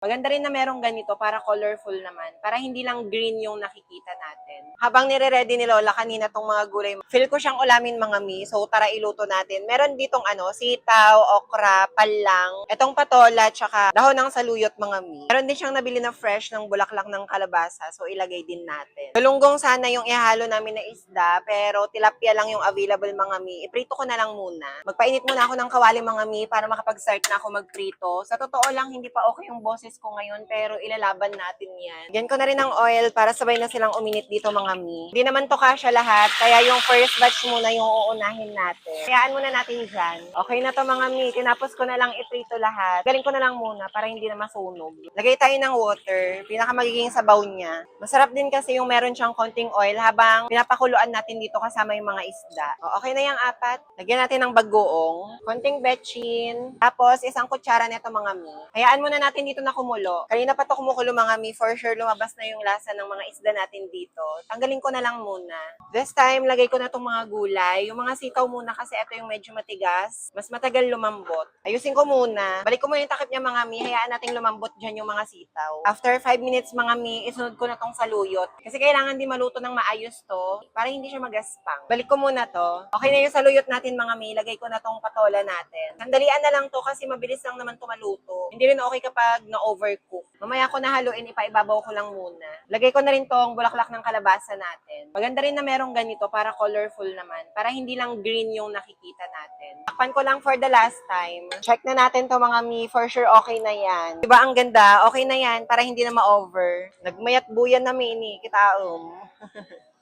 Maganda rin na merong ganito para colorful naman. Para hindi lang green yung nakikita natin. Habang nire-ready ni Lola kanina tong mga gulay, feel ko siyang ulamin mga mi. So tara iluto natin. Meron ditong sitaw, okra, palang, etong patola, tsaka dahon ng saluyot mga mi. Meron din siyang nabili na fresh ng bulaklak ng kalabasa. So ilagay din natin. Tulunggong sana yung ihalo namin na isda, pero tilapia lang yung available mga mi. Iprito ko na lang muna. Magpainit muna ako ng kawali mga mi para makapag-start na ako magprito. Sa totoo lang, hindi pa okay yung boses ko ngayon, pero ilalaban natin yan. Lagyan ko na rin ng oil para sabay na silang uminit dito mga mi. Hindi naman to kasya lahat, kaya yung first batch muna yung uunahin natin. Hayaan muna natin dyan. Okay na to mga mi. Tinapos ko na lang iprito lahat. Galing ko na lang muna para hindi na masunog. Lagay tayo ng water. Pinaka magiging sabaw niya. Masarap din kasi yung meron siyang konting oil habang pinapakuluan natin dito kasama yung mga isda. Okay na yung apat. Lagyan natin ng bagoong, konting betchin, tapos isang kutsara nito mga mi. Hayaan muna natin dito na kumulo. Kanina pa to kumukulo mga mi, for sure lumabas na yung lasa ng mga isda natin dito. Tanggalin ko na lang muna. This time, lagay ko na tong mga gulay. Yung mga sitaw muna kasi ito yung medyo matigas. Mas matagal lumambot. Ayusin ko muna. Balik ko muna yung takip niya mga mi. Hayaan nating lumambot dyan yung mga sitaw. After 5 minutes mga mi, isunod ko na tong saluyot. Kasi kailangan di maluto ng maayos to para hindi siya magaspang. Balik ko muna to. Okay na yung saluyot natin mga mi. Lagay ko na tong patola natin. Sandalian na lang to kasi mabilis lang naman to maluto. Hindi rin okay kapag na-overcook. Mamaya ko na haluin, ipaibabaw ko lang muna. Lagay ko na rin tong bulaklak ng kalabasa natin. Maganda rin na merong ganito para colorful naman. Para hindi lang green yung nakikita natin. Takpan ko lang for the last time. Check na natin to mga mi. For sure okay na yan. Diba ang ganda? Okay na yan para hindi na ma-over. Nagmayat buyan na mini. Kitaom.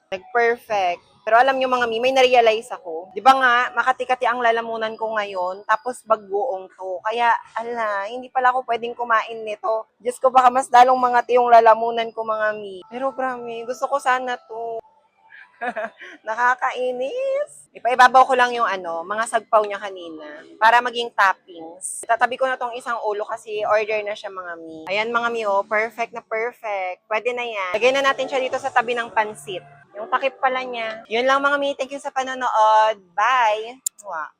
Nag-perfect. Pero alam nyo mga mi, may na-realize ako. Di ba nga, Makati-Kati ang lalamunan ko ngayon, tapos bagoong to. Kaya, hindi pala ako pwedeng kumain nito. Diyos ko, baka mas dalong mga tiyong lalamunan ko mga mi. Pero promise, gusto ko sana to. Nakakainis. Ipaibabaw ko lang yung mga sagpaw niya kanina para maging toppings. Tatabi ko na tong isang ulo kasi order na siya mga mi. Ayan mga mi, perfect na perfect. Pwede na yan. Lagay na natin siya dito sa tabi ng pansit. Yung takip pala niya. Yun lang mga mi. Thank you sa panonood. Bye! Mwah.